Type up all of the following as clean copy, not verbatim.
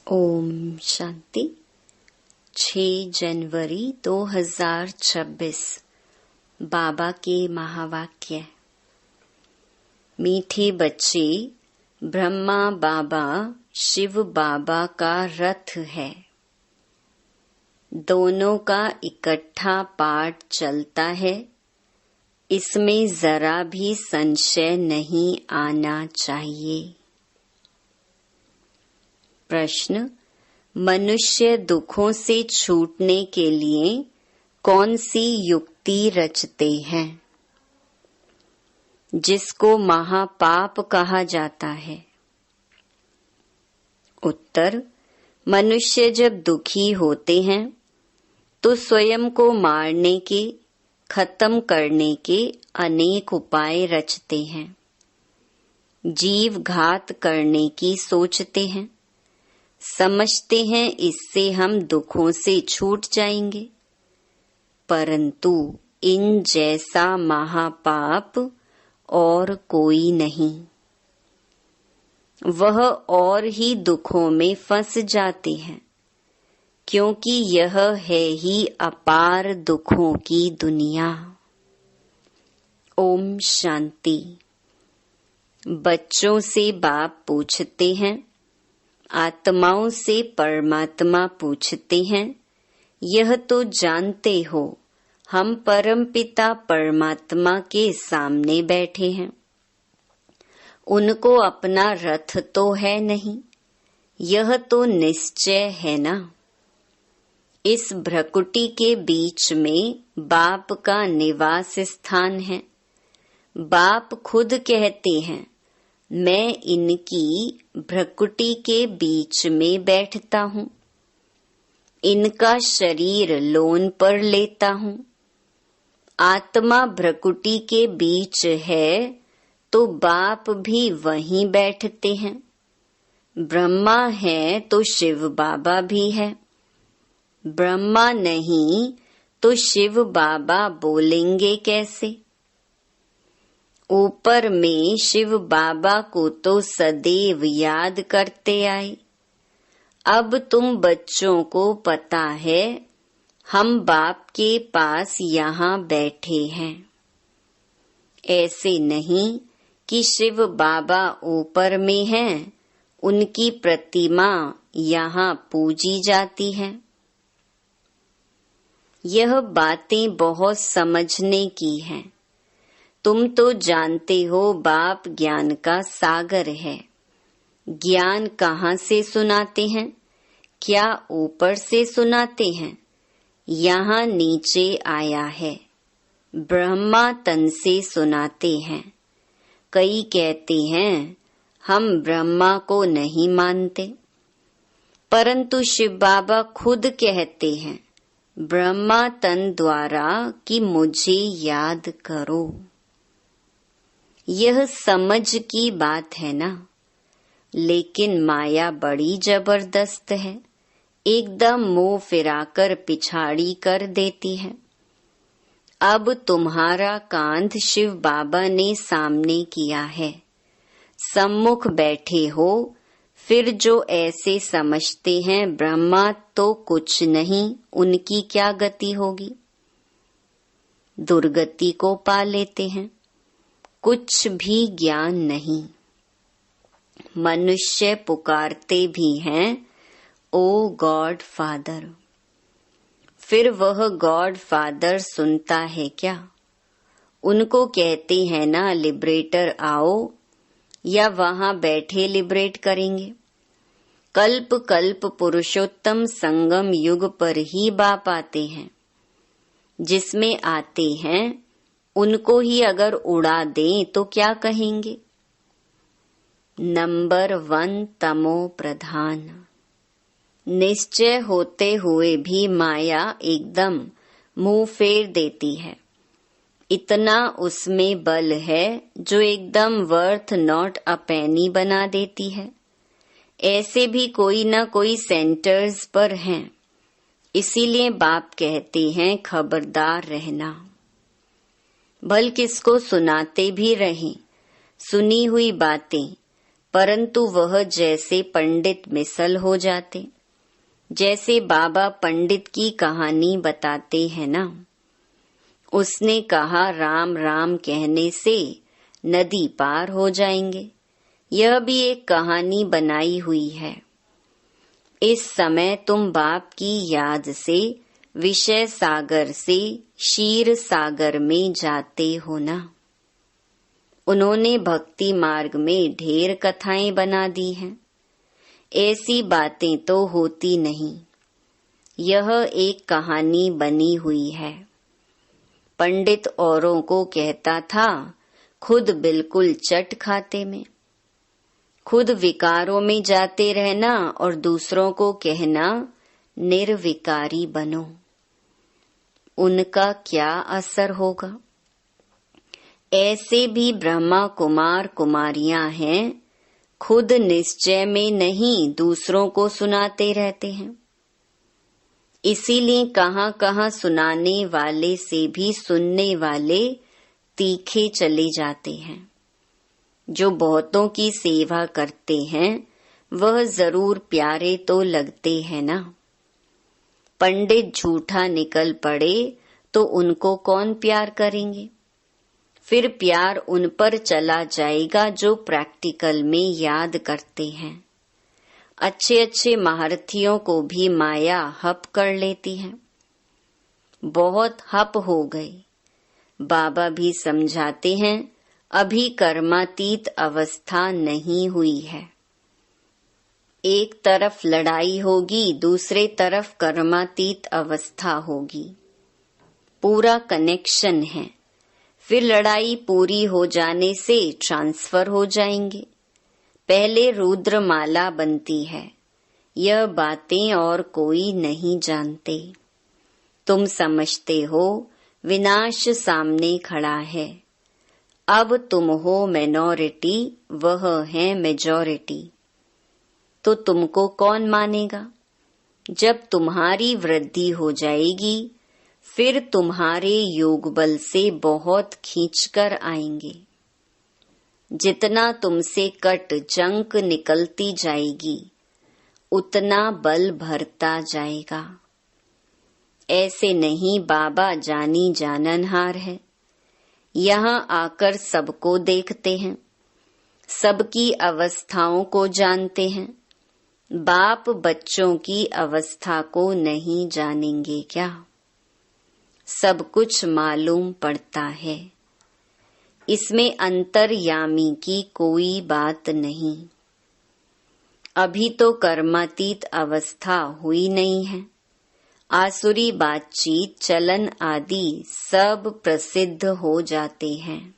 ओम शांति। 6 जनवरी 2026 बाबा के महावाक्य। मीठे बच्चे, ब्रह्मा बाबा शिव बाबा का रथ है। दोनों का इकट्ठा पाठ चलता है, इसमें जरा भी संशय नहीं आना चाहिए। प्रश्न: मनुष्य दुखों से छूटने के लिए कौन सी युक्ति रचते हैं, जिसको महापाप कहा जाता है? उत्तर: मनुष्य जब दुखी होते हैं तो स्वयं को मारने के, खत्म करने के अनेक उपाय रचते हैं। जीव घात करने की सोचते हैं, समझते हैं इससे हम दुखों से छूट जाएंगे, परंतु इन जैसा महापाप और कोई नहीं। वह और ही दुखों में फंस जाते हैं, क्योंकि यह है ही अपार दुखों की दुनिया। ओम शांति। बच्चों से बाप पूछते हैं, आत्माओं से परमात्मा पूछते हैं, यह तो जानते हो हम परमपिता परमात्मा के सामने बैठे हैं। उनको अपना रथ तो है नहीं, यह तो निश्चय है ना। इस भ्रकुटी के बीच में बाप का निवास स्थान है। बाप खुद कहते हैं, मैं इनकी भ्रकुटी के बीच में बैठता हूँ, इनका शरीर लोन पर लेता हूँ। आत्मा भ्रकुटी के बीच है तो बाप भी वहीं बैठते हैं। ब्रह्मा है तो शिव बाबा भी है। ब्रह्मा नहीं तो शिव बाबा बोलेंगे कैसे? ऊपर में शिव बाबा को तो सदैव याद करते आए। अब तुम बच्चों को पता है हम बाप के पास यहाँ बैठे हैं। ऐसे नहीं कि शिव बाबा ऊपर में हैं, उनकी प्रतिमा यहाँ पूजी जाती है। यह बातें बहुत समझने की हैं। तुम तो जानते हो बाप ज्ञान का सागर है। ज्ञान कहाँ से सुनाते हैं? क्या ऊपर से सुनाते हैं? यहाँ नीचे आया है, ब्रह्मा तन से सुनाते हैं। कई कहते हैं हम ब्रह्मा को नहीं मानते, परंतु शिव बाबा खुद कहते हैं ब्रह्मा तन द्वारा कि मुझे याद करो। यह समझ की बात है ना, लेकिन माया बड़ी जबरदस्त है, एकदम मुंह फिराकर पिछाड़ी कर देती है। अब तुम्हारा कांध शिव बाबा ने सामने किया है, सम्मुख बैठे हो, फिर जो ऐसे समझते हैं ब्रह्मा तो कुछ नहीं, उनकी क्या गति होगी? दुर्गति को पा लेते हैं। कुछ भी ज्ञान नहीं। मनुष्य पुकारते भी हैं ओ गॉड फादर, फिर वह गॉड फादर सुनता है क्या? उनको कहते हैं ना लिबरेटर आओ, या वहां बैठे लिबरेट करेंगे। कल्प कल्प पुरुषोत्तम संगम युग पर ही बाप आते हैं। जिसमें आते हैं उनको ही अगर उड़ा दें तो क्या कहेंगे? नंबर 1 तमो प्रधान। निश्चय होते हुए भी माया एकदम मुंह फेर देती है। इतना उसमें बल है जो एकदम वर्थ नॉट अ पेनी बना देती है। ऐसे भी कोई न कोई सेंटर्स पर हैं, इसीलिए बाप कहते हैं खबरदार रहना। भल किसको सुनाते भी रहें, सुनी हुई बातें परंतु वह जैसे पंडित मिसल हो जाते। जैसे बाबा पंडित की कहानी बताते हैं ना, उसने कहा राम राम कहने से नदी पार हो जाएंगे। यह भी एक कहानी बनाई हुई है। इस समय तुम बाप की याद से विषय सागर से क्षीर सागर में जाते हो ना। उन्होंने भक्ति मार्ग में ढेर कथाएं बना दी हैं। ऐसी बातें तो होती नहीं, यह एक कहानी बनी हुई है। पंडित औरों को कहता था, खुद बिल्कुल चट खाते में। खुद विकारों में जाते रहना और दूसरों को कहना निर्विकारी बनो। उनका क्या असर होगा? ऐसे भी ब्रह्मा कुमार कुमारियां हैं, खुद निश्चय में नहीं दूसरों को सुनाते रहते हैं। इसीलिए कहाँ कहाँ सुनाने वाले से भी सुनने वाले तीखे चले जाते हैं। जो बहुतों की सेवा करते हैं वह जरूर प्यारे तो लगते हैं ना। पंडित झूठा निकल पड़े तो उनको कौन प्यार करेंगे? फिर प्यार उन पर चला जाएगा जो प्रैक्टिकल में याद करते हैं। अच्छे अच्छे महारथियों को भी माया हप कर लेती है। बहुत हप हो गए। बाबा भी समझाते हैं, अभी कर्मातीत अवस्था नहीं हुई है। एक तरफ लड़ाई होगी, दूसरे तरफ कर्मातीत अवस्था होगी। पूरा कनेक्शन है। फिर लड़ाई पूरी हो जाने से ट्रांसफर हो जाएंगे। पहले रुद्रमाला बनती है। यह बातें और कोई नहीं जानते। तुम समझते हो विनाश सामने खड़ा है। अब तुम हो मिनॉरिटी, वह है मेजॉरिटी। तो तुमको कौन मानेगा? जब तुम्हारी वृद्धि हो जाएगी, फिर तुम्हारे योग बल से बहुत खींचकर आएंगे। जितना तुमसे कट जंक निकलती जाएगी, उतना बल भरता जाएगा। ऐसे नहीं बाबा जानी जाननहार है। यहाँ आकर सबको देखते हैं, सबकी अवस्थाओं को जानते हैं। बाप बच्चों की अवस्था को नहीं जानेंगे क्या? सब कुछ मालूम पड़ता है। इसमें अंतर्यामी की कोई बात नहीं। अभी तो कर्मातीत अवस्था हुई नहीं है। आसुरी बातचीत चलन आदि सब प्रसिद्ध हो जाते हैं।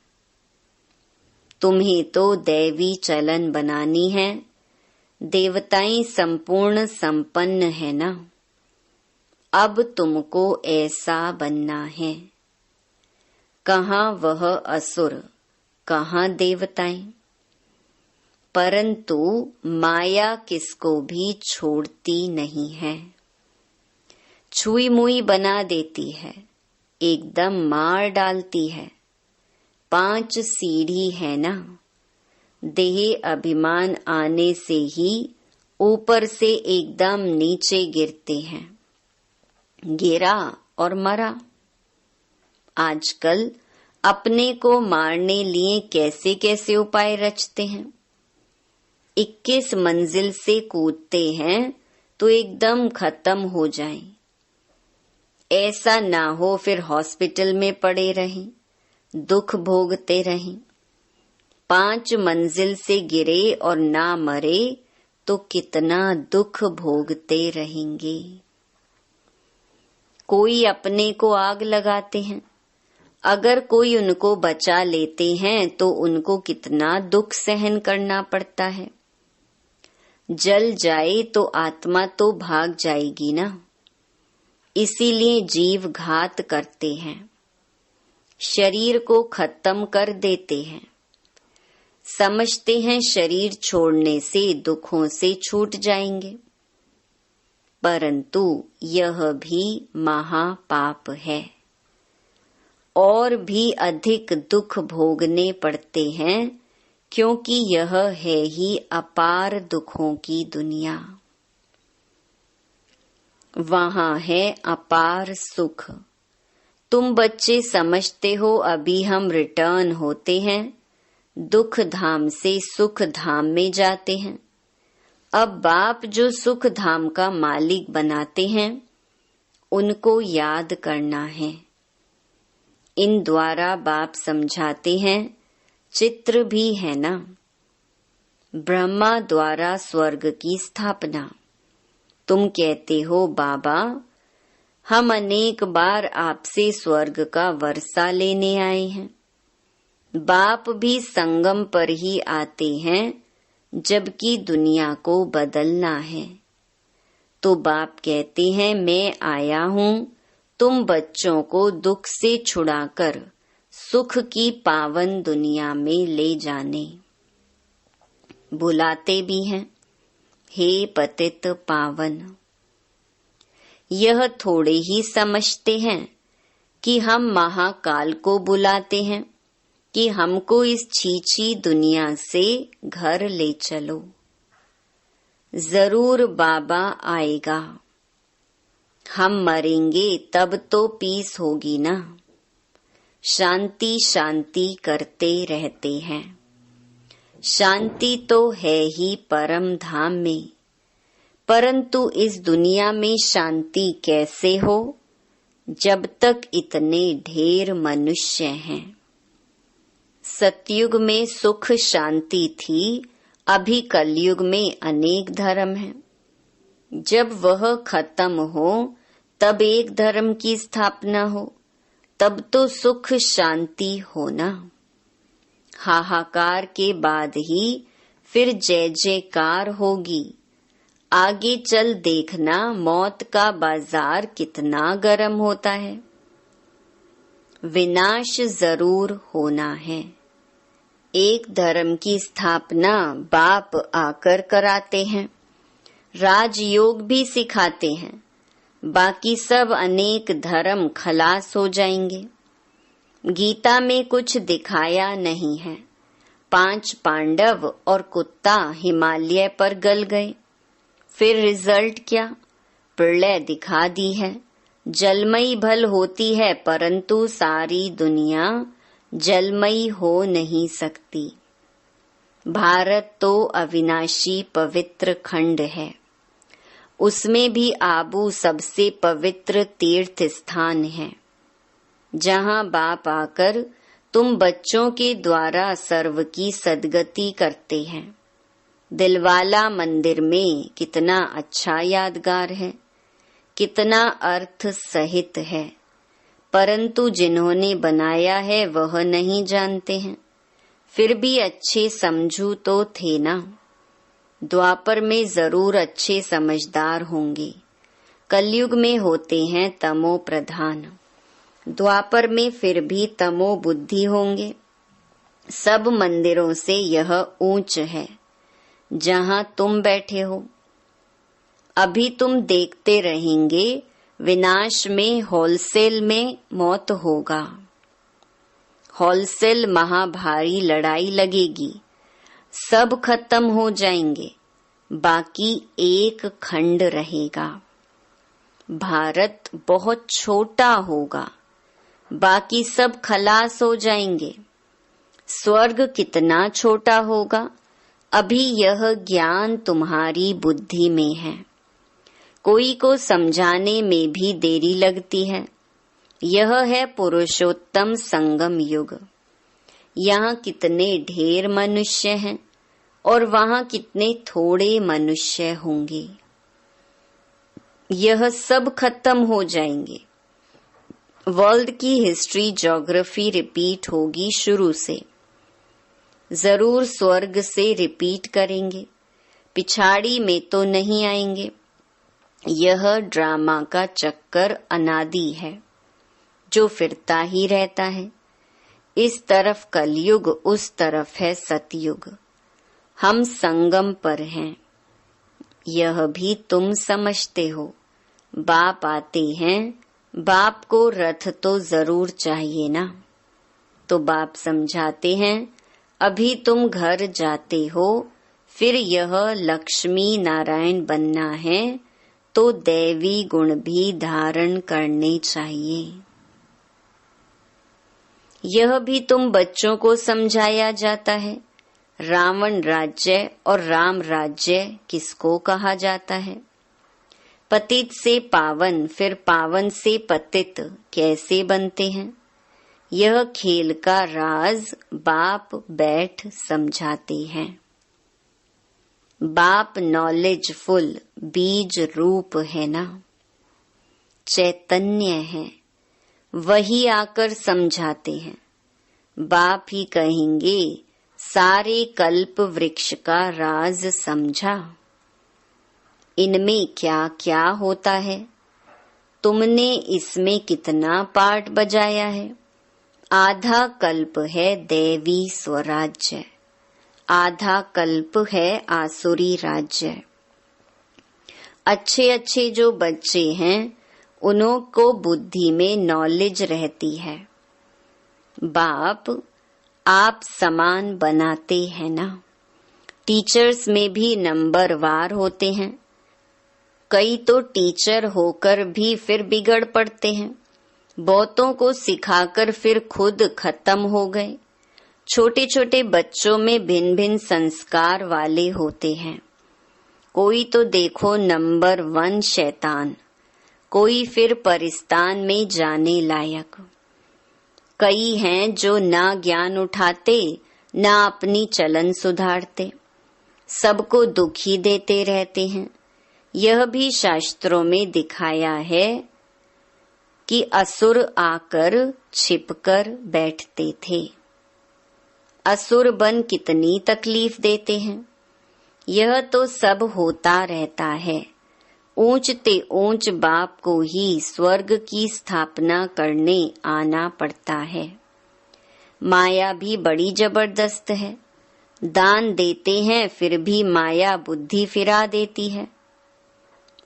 तुम्हें तो दैवी चलन बनानी है। देवताएं संपूर्ण संपन्न है ना। अब तुमको ऐसा बनना है। कहाँ वह असुर, कहाँ देवताएं। परंतु माया किसको भी छोड़ती नहीं है। छुई मुई बना देती है, एकदम मार डालती है। 5 सीढ़ी है ना। देह अभिमान आने से ही ऊपर से एकदम नीचे गिरते हैं। गिरा और मरा। आजकल अपने को मारने लिए कैसे कैसे उपाय रचते हैं। 21 मंजिल से कूदते हैं तो एकदम खत्म हो जाएं। ऐसा ना हो फिर हॉस्पिटल में पड़े रहें, दुख भोगते रहें। 5 मंजिल से गिरे और ना मरे तो कितना दुख भोगते रहेंगे। कोई अपने को आग लगाते हैं, अगर कोई उनको बचा लेते हैं तो उनको कितना दुख सहन करना पड़ता है। जल जाए तो आत्मा तो भाग जाएगी ना। इसीलिए जीव घात करते हैं, शरीर को खत्म कर देते हैं। समझते हैं शरीर छोड़ने से दुखों से छूट जाएंगे, परंतु यह भी महापाप है। और भी अधिक दुख भोगने पड़ते हैं क्योंकि यह है ही अपार दुखों की दुनिया। वहाँ है अपार सुख। तुम बच्चे समझते हो अभी हम रिटर्न होते हैं, दुख धाम से सुख धाम में जाते हैं। अब बाप जो सुख धाम का मालिक बनाते हैं उनको याद करना है। इन द्वारा बाप समझाते हैं चित्र भी है ना। ब्रह्मा द्वारा स्वर्ग की स्थापना। तुम कहते हो बाबा हम अनेक बार आपसे स्वर्ग का वर्षा लेने आए हैं। बाप भी संगम पर ही आते हैं जबकि दुनिया को बदलना है। तो बाप कहते हैं मैं आया हूँ तुम बच्चों को दुख से छुड़ाकर सुख की पावन दुनिया में ले जाने। बुलाते भी हैं हे पतित पावन। यह थोड़े ही समझते हैं कि हम महाकाल को बुलाते हैं कि हमको इस छीछी दुनिया से घर ले चलो। जरूर बाबा आएगा। हम मरेंगे तब तो पीस होगी ना। शांति शांति करते रहते हैं। शांति तो है ही परम धाम में, परंतु इस दुनिया में शांति कैसे हो जब तक इतने ढेर मनुष्य हैं। सतयुग में सुख शांति थी, अभी कलयुग में अनेक धर्म हैं। जब वह खत्म हो तब एक धर्म की स्थापना हो, तब तो सुख शांति होना। हाहाकार के बाद ही फिर जय जयकार होगी। आगे चल देखना मौत का बाजार कितना गर्म होता है। विनाश जरूर होना है। एक धर्म की स्थापना बाप आकर कराते हैं, राजयोग भी सिखाते हैं। बाकी सब अनेक धर्म खलास हो जाएंगे। गीता में कुछ दिखाया नहीं है। 5 पांडव और कुत्ता हिमालय पर गल गए। फिर रिजल्ट क्या? प्रलय दिखा दी है। जलमयी भल होती है परंतु सारी दुनिया जलमयी हो नहीं सकती। भारत तो अविनाशी पवित्र खंड है। उसमें भी आबू सबसे पवित्र तीर्थ स्थान है, जहाँ बाप आकर तुम बच्चों के द्वारा सर्व की सद्गति करते हैं। दिलवाला मंदिर में कितना अच्छा यादगार है, कितना अर्थ सहित है, परंतु जिन्होंने बनाया है वह नहीं जानते हैं। फिर भी अच्छे समझू तो थे ना। द्वापर में जरूर अच्छे समझदार होंगे। कलयुग में होते हैं तमो प्रधान। द्वापर में फिर भी तमो बुद्धि होंगे। सब मंदिरों से यह ऊंच है जहाँ तुम बैठे हो। अभी तुम देखते रहेंगे विनाश में होलसेल में मौत होगा। होलसेल महाभारी लड़ाई लगेगी, सब खत्म हो जाएंगे, बाकी एक खंड रहेगा। भारत बहुत छोटा होगा, बाकी सब खलास हो जाएंगे। स्वर्ग कितना छोटा होगा, अभी यह ज्ञान तुम्हारी बुद्धि में है। कोई को समझाने में भी देरी लगती है। यह है पुरुषोत्तम संगम युग। यहाँ कितने ढेर मनुष्य हैं और वहाँ कितने थोड़े मनुष्य होंगे। यह सब खत्म हो जाएंगे। वर्ल्ड की हिस्ट्री ज्योग्राफी रिपीट होगी शुरू से। जरूर स्वर्ग से रिपीट करेंगे, पिछाड़ी में तो नहीं आएंगे। यह ड्रामा का चक्कर अनादि है जो फिरता ही रहता है। इस तरफ कलयुग, उस तरफ है सतयुग। हम संगम पर हैं, यह भी तुम समझते हो। बाप आते हैं, बाप को रथ तो जरूर चाहिए ना। तो बाप समझाते हैं अभी तुम घर जाते हो, फिर यह लक्ष्मी नारायण बनना है तो दैवी गुण भी धारण करने चाहिए। यह भी तुम बच्चों को समझाया जाता है। रावण राज्य और राम राज्य किसको कहा जाता है? पतित से पावन, फिर पावन से पतित कैसे बनते हैं? यह खेल का राज बाप बैठ समझाते हैं। बाप नॉलेजफुल बीज रूप है ना, चैतन्य है, वही आकर समझाते हैं। बाप ही कहेंगे सारे कल्प वृक्ष का राज समझा। इनमें क्या क्या होता है, तुमने इसमें कितना पार्ट बजाया है। आधा कल्प है दैवी स्वराज्य, आधा कल्प है आसुरी राज्य। अच्छे अच्छे जो बच्चे हैं उन्हों को बुद्धि में नॉलेज रहती है। बाप आप समान बनाते हैं ना। टीचर्स में भी नंबर वार होते हैं। कई तो टीचर होकर भी फिर बिगड़ पड़ते हैं। बहुतों को सिखाकर फिर खुद खत्म हो गए। छोटे छोटे बच्चों में भिन्न भिन्न संस्कार वाले होते हैं। कोई तो देखो नंबर 1 शैतान, कोई फिर परिस्तान में जाने लायक। कई हैं जो ना ज्ञान उठाते ना अपनी चलन सुधारते, सबको दुखी देते रहते हैं। यह भी शास्त्रों में दिखाया है कि असुर आकर छिपकर बैठते थे। असुर बन कितनी तकलीफ देते हैं। यह तो सब होता रहता है। ऊंचते ऊंच बाप को ही स्वर्ग की स्थापना करने आना पड़ता है। माया भी बड़ी जबरदस्त है। दान देते हैं फिर भी माया बुद्धि फिरा देती है।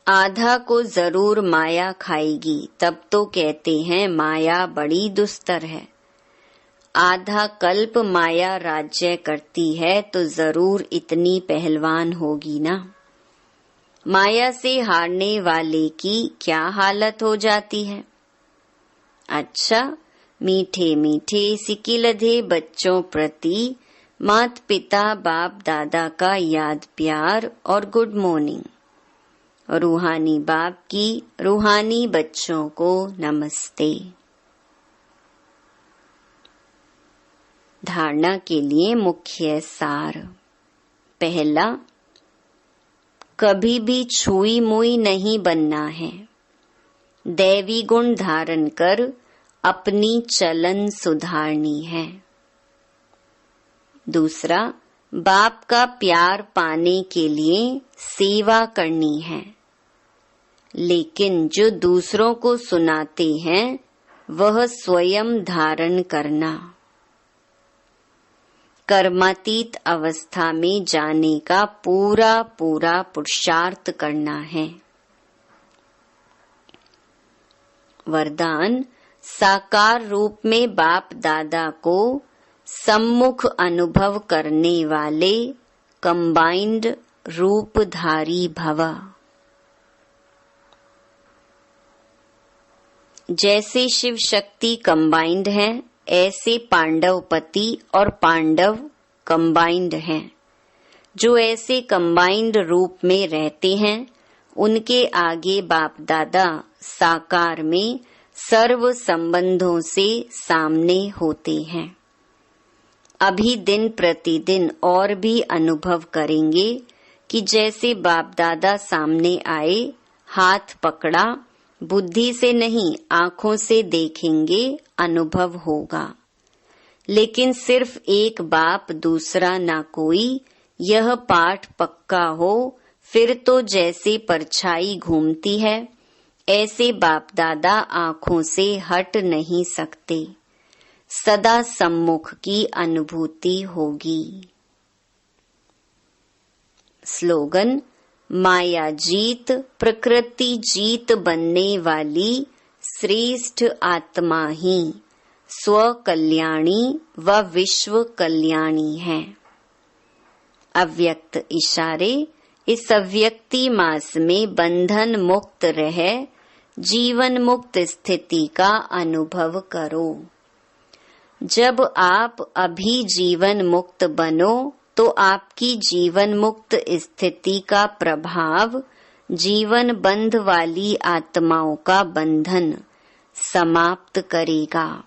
आधा को जरूर माया खाएगी, तब तो कहते हैं माया बड़ी दुस्तर है। आधा कल्प माया राज्य करती है तो जरूर इतनी पहलवान होगी ना। माया से हारने वाले की क्या हालत हो जाती है। अच्छा, मीठे मीठे सिकिलधे बच्चों प्रति मात पिता बाप दादा का याद प्यार और गुड मॉर्निंग। रूहानी बाप की रूहानी बच्चों को नमस्ते। धारणा के लिए मुख्य सार। पहला, कभी भी छुई मुई नहीं बनना है। दैवी गुण धारण कर अपनी चलन सुधारनी है। दूसरा, बाप का प्यार पाने के लिए सेवा करनी है, लेकिन जो दूसरों को सुनाते हैं वह स्वयं धारण करना। कर्मातीत अवस्था में जाने का पूरा पूरा पुरुषार्थ करना है। वरदान, साकार रूप में बाप दादा को सम्मुख अनुभव करने वाले कंबाइंड रूपधारी भव। जैसे शिव शक्ति कंबाइंड है, ऐसे पांडवपति और पांडव कंबाइंड हैं। जो ऐसे कंबाइंड रूप में रहते हैं उनके आगे बाप दादा साकार में सर्व संबंधों से सामने होते हैं। अभी दिन प्रतिदिन और भी अनुभव करेंगे कि जैसे बाप दादा सामने आए, हाथ पकड़ा, बुद्धि से नहीं आंखों से देखेंगे, अनुभव होगा। लेकिन सिर्फ एक बाप दूसरा ना कोई, यह पाठ पक्का हो, फिर तो जैसे परछाई घूमती है ऐसे बाप दादा आंखों से हट नहीं सकते। सदा सम्मुख की अनुभूति होगी। स्लोगन, माया जीत प्रकृति जीत बनने वाली श्रेष्ठ आत्मा ही स्व कल्याणी व विश्व कल्याणी है। अव्यक्त इशारे इस अव्यक्ति मास में बंधन मुक्त रह जीवन मुक्त स्थिति का अनुभव करो। जब आप अभी जीवन मुक्त बनो तो आपकी जीवन मुक्त स्थिति का प्रभाव जीवन बंध वाली आत्माओं का बंधन समाप्त करेगा।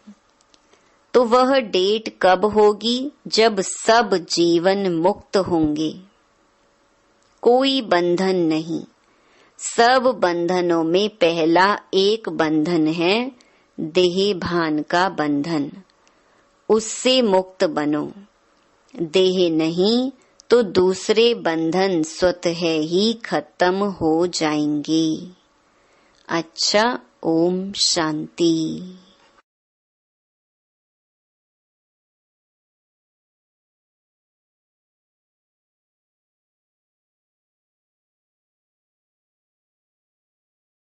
तो वह डेट कब होगी? जब सब जीवन मुक्त होंगे। कोई बंधन नहीं। सब बंधनों में पहला एक बंधन है देह भान का बंधन। उससे मुक्त बनो। देह नहीं तो दूसरे बंधन स्वतः ही खत्म हो जाएंगे। अच्छा, ओम शांति।